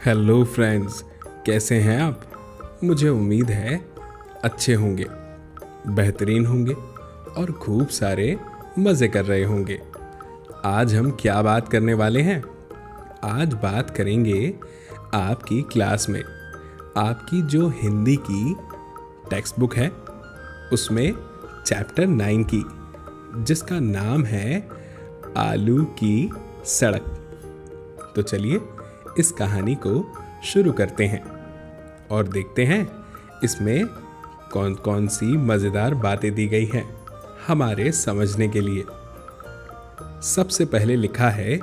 Hello friends, कैसे हैं आप। मुझे उम्मीद है अच्छे होंगे, बेहतरीन होंगे और खूब सारे मज़े कर रहे होंगे। आज हम क्या बात करने वाले हैं? आज बात करेंगे आपकी क्लास में आपकी जो हिंदी की टेक्स्ट बुक है उसमें चैप्टर 9 की, जिसका नाम है आलू की सड़क। तो चलिए इस कहानी को शुरू करते हैं और देखते हैं इसमें कौन कौन सी मज़ेदार बातें दी गई हैं हमारे समझने के लिए। सबसे पहले लिखा है,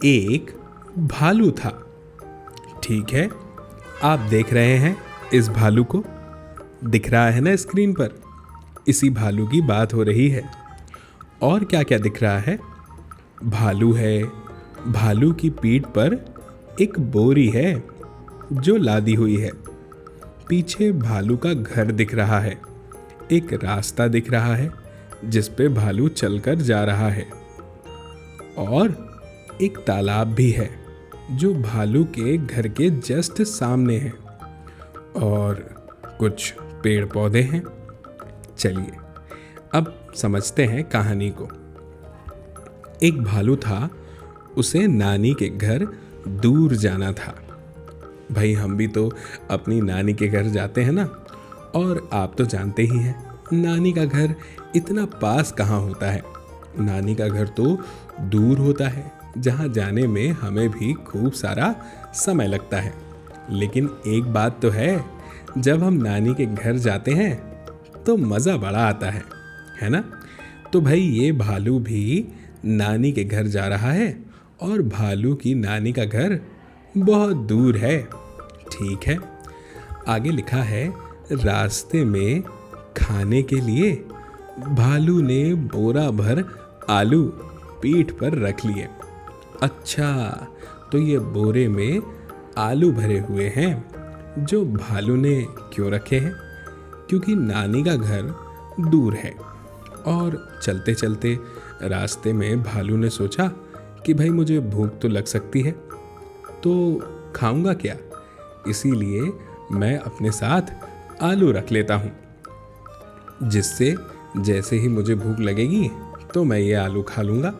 एक भालू था। ठीक है, आप देख रहे हैं इस भालू को, दिख रहा है ना स्क्रीन पर। इसी भालू की बात हो रही है। और क्या क्या दिख रहा है? भालू है, भालू की पीठ पर एक बोरी है जो लादी हुई है। पीछे भालू का घर दिख रहा है। एक रास्ता दिख रहा है जिस पे भालू चलकर जा रहा है। और एक तालाब भी है जो भालू के घर के जस्ट सामने है। और कुछ पेड़ पौधे हैं। चलिए अब समझते हैं कहानी को। एक भालू था, उसे नानी के घर दूर जाना था। भाई हम भी तो अपनी नानी के घर जाते हैं ना, और आप तो जानते ही हैं नानी का घर इतना पास कहाँ होता है। नानी का घर तो दूर होता है, जहाँ जाने में हमें भी खूब सारा समय लगता है। लेकिन एक बात तो है, जब हम नानी के घर जाते हैं तो मज़ा बड़ा आता है ना। तो भाई ये भालू भी नानी के घर जा रहा है और भालू की नानी का घर बहुत दूर है। ठीक है, आगे लिखा है, रास्ते में खाने के लिए भालू ने बोरा भर आलू पीठ पर रख लिए। अच्छा, तो ये बोरे में आलू भरे हुए हैं जो भालू ने क्यों रखे हैं? क्योंकि नानी का घर दूर है। और चलते चलते रास्ते में भालू ने सोचा कि भाई मुझे भूख तो लग सकती है, तो खाऊंगा क्या, इसीलिए मैं अपने साथ आलू रख लेता हूँ, जिससे जैसे ही मुझे भूख लगेगी तो मैं ये आलू खा लूँगा।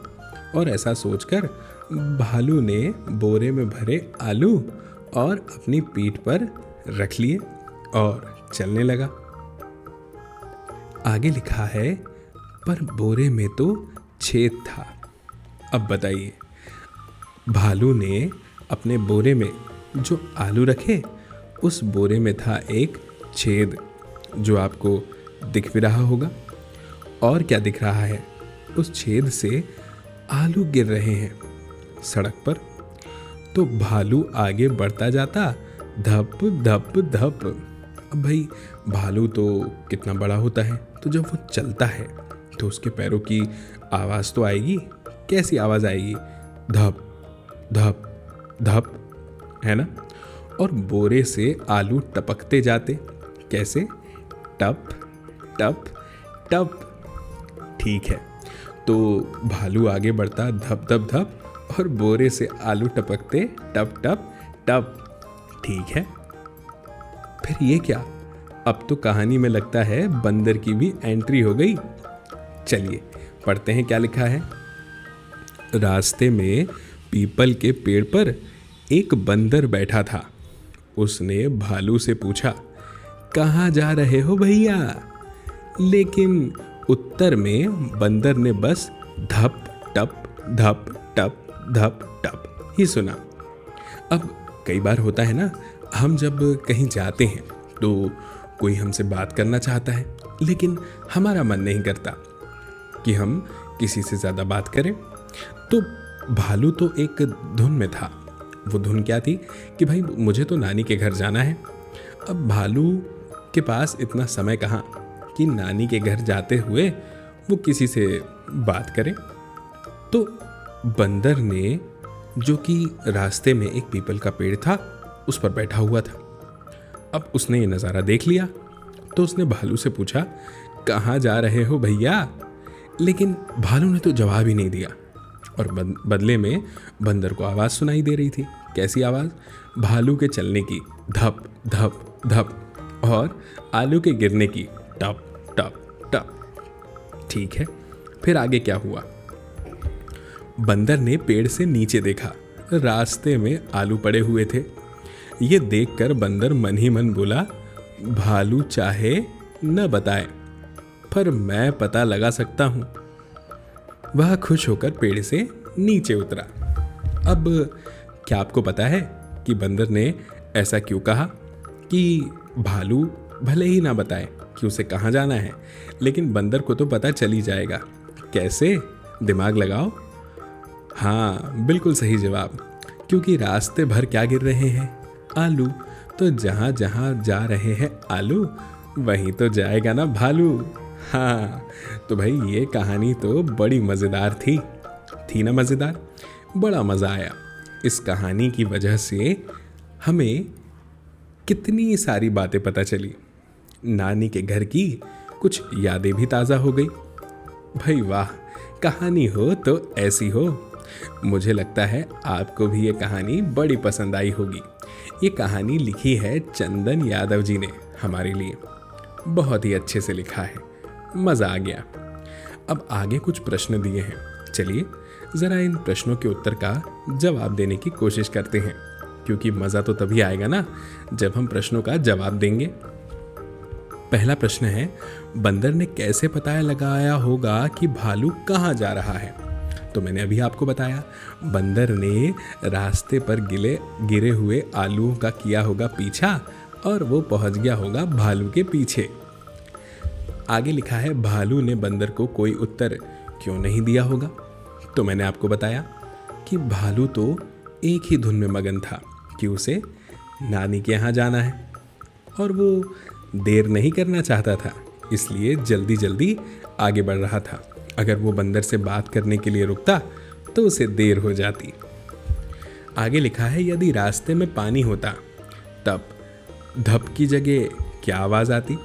और ऐसा सोचकर भालू ने बोरे में भरे आलू और अपनी पीठ पर रख लिए और चलने लगा। आगे लिखा है, पर बोरे में तो छेद था। अब बताइए, भालू ने अपने बोरे में जो आलू रखे, उस बोरे में था एक छेद जो आपको दिख भी रहा होगा। और क्या दिख रहा है? उस छेद से आलू गिर रहे हैं सड़क पर। तो भालू आगे बढ़ता जाता, धप धप धप। अब भाई भालू तो कितना बड़ा होता है, तो जब वो चलता है तो उसके पैरों की आवाज़ तो आएगी। कैसी आवाज़ आएगी? धप धप धप, है ना। और बोरे से आलू टपकते जाते। कैसे? टप टप टप। ठीक है, तो भालू आगे बढ़ता धप धप धप और बोरे से आलू टपकते टप टप टप। ठीक है, फिर ये क्या? अब तो कहानी में लगता है बंदर की भी एंट्री हो गई। चलिए पढ़ते हैं क्या लिखा है। रास्ते में पीपल के पेड़ पर एक बंदर बैठा था। उसने भालू से पूछा, कहाँ जा रहे हो भैया? लेकिन उत्तर में बंदर ने बस धप टप धप टप धप टप ही सुना। अब कई बार होता है ना, हम जब कहीं जाते हैं तो कोई हमसे बात करना चाहता है, लेकिन हमारा मन नहीं करता कि हम किसी से ज़्यादा बात करें। तो भालू तो एक धुन में था। वो धुन क्या थी कि भाई मुझे तो नानी के घर जाना है। अब भालू के पास इतना समय कहाँ कि नानी के घर जाते हुए वो किसी से बात करे। तो बंदर ने, जो कि रास्ते में एक पीपल का पेड़ था, उस पर बैठा हुआ था। अब उसने ये नज़ारा देख लिया तो उसने भालू से पूछा, कहाँ जा रहे हो भैया? लेकिन भालू ने तो जवाब ही नहीं दिया। और बदले में बंदर को आवाज़ सुनाई दे रही थी। कैसी आवाज़? भालू के चलने की, धप धप धप, और आलू के गिरने की, टप टप टप। ठीक है, फिर आगे क्या हुआ? बंदर ने पेड़ से नीचे देखा, रास्ते में आलू पड़े हुए थे। ये देखकर बंदर मन ही मन बोला, भालू चाहे न बताए पर मैं पता लगा सकता हूं। वह खुश होकर पेड़ से नीचे उतरा। अब क्या आपको पता है कि बंदर ने ऐसा क्यों कहा कि भालू भले ही ना बताए कि उसे कहाँ जाना है, लेकिन बंदर को तो पता चल ही जाएगा। कैसे? दिमाग लगाओ। हाँ, बिल्कुल सही जवाब। क्योंकि रास्ते भर क्या गिर रहे हैं? आलू। तो जहाँ जहाँ जा रहे हैं आलू, वहीं तो जाएगा ना भालू। हाँ, तो भाई ये कहानी तो बड़ी मज़ेदार थी ना मज़ेदार? बड़ा मज़ा आया। इस कहानी की वजह से हमें कितनी सारी बातें पता चली। नानी के घर की कुछ यादें भी ताज़ा हो गई। भाई वाह, कहानी हो तो ऐसी हो। मुझे लगता है आपको भी ये कहानी बड़ी पसंद आई होगी। ये कहानी लिखी है चंदन यादव जी ने हमारे लिए। बहुत ही अच्छे से लिखा है, मज़ा आ गया। अब आगे कुछ प्रश्न दिए हैं, चलिए ज़रा इन प्रश्नों के उत्तर का जवाब देने की कोशिश करते हैं, क्योंकि मज़ा तो तभी आएगा ना जब हम प्रश्नों का जवाब देंगे। पहला प्रश्न है, बंदर ने कैसे पता लगाया होगा कि भालू कहाँ जा रहा है? तो मैंने अभी आपको बताया, बंदर ने रास्ते पर गिरे हुए आलूओं का किया होगा पीछा और वो पहुंच गया होगा भालू के पीछे। आगे लिखा है, भालू ने बंदर को कोई उत्तर क्यों नहीं दिया होगा? तो मैंने आपको बताया कि भालू तो एक ही धुन में मगन था कि उसे नानी के यहाँ जाना है और वो देर नहीं करना चाहता था, इसलिए जल्दी जल्दी आगे बढ़ रहा था। अगर वो बंदर से बात करने के लिए रुकता तो उसे देर हो जाती। आगे लिखा है, यदि रास्ते में पानी होता तब धप की जगह क्या आवाज़ आती?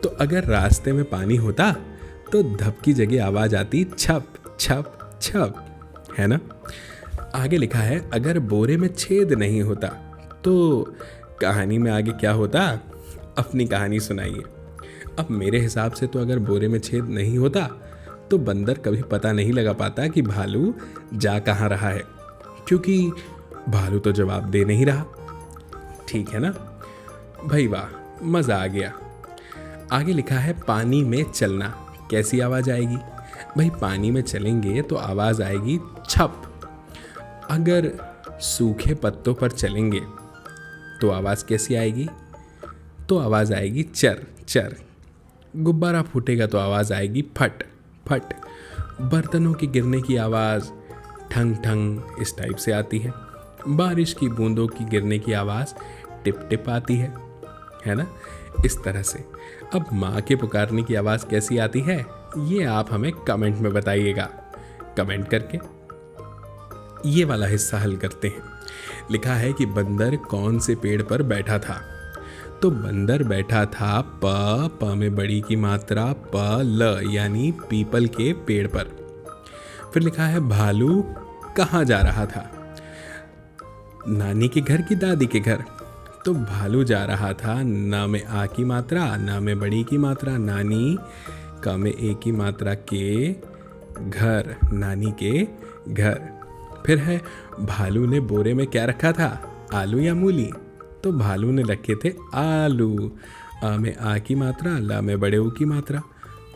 तो अगर रास्ते में पानी होता तो धप की जगह आवाज़ आती छप छप छप, है ना? आगे लिखा है, अगर बोरे में छेद नहीं होता तो कहानी में आगे क्या होता? अपनी कहानी सुनाइए। अब मेरे हिसाब से तो अगर बोरे में छेद नहीं होता तो बंदर कभी पता नहीं लगा पाता कि भालू जा कहाँ रहा है, क्योंकि भालू तो जवाब दे नहीं रहा। ठीक है ना भाई? वाह, मज़ा आ गया। आगे लिखा है, पानी में चलना कैसी आवाज़ आएगी? भाई पानी में चलेंगे तो आवाज़ आएगी छप। अगर सूखे पत्तों पर चलेंगे तो आवाज़ कैसी आएगी? तो आवाज़ आएगी चर चर। गुब्बारा फूटेगा तो आवाज़ आएगी फट फट। बर्तनों के गिरने की आवाज़ ठंग ठंग इस टाइप से आती है। बारिश की बूंदों की गिरने की आवाज़ टिप टिप आती है ना? इस तरह से। अब माँ के पुकारने की आवाज़ कैसी आती है, ये आप हमें कमेंट में बताइएगा। कमेंट करके ये वाला हिस्सा हल करते हैं। लिखा है कि बंदर कौन से पेड़ पर बैठा था? तो बंदर बैठा था प में बड़ी की मात्रा प ल, यानी पीपल के पेड़ पर। फिर लिखा है, भालू कहाँ जा रहा था? नानी के घर की दादी के घर? तो भालू जा रहा था ना में आ की मात्रा, ना में बड़ी की मात्रा, नानी का में ए की मात्रा के घर, नानी के घर। फिर है, भालू ने बोरे में क्या रखा था? आलू या मूली? तो भालू ने रखे थे आलू। आ में आ की मात्रा, ला में बड़े ऊ की मात्रा,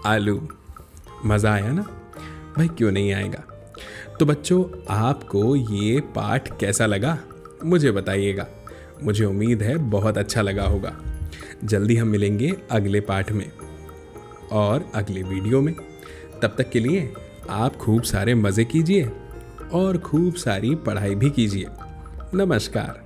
आलू। मज़ा आया ना भाई? क्यों नहीं आएगा? तो बच्चों, आपको ये पाठ कैसा लगा मुझे बताइएगा। मुझे उम्मीद है बहुत अच्छा लगा होगा। जल्दी हम मिलेंगे अगले पाठ में और अगले वीडियो में। तब तक के लिए आप खूब सारे मज़े कीजिए और खूब सारी पढ़ाई भी कीजिए। नमस्कार।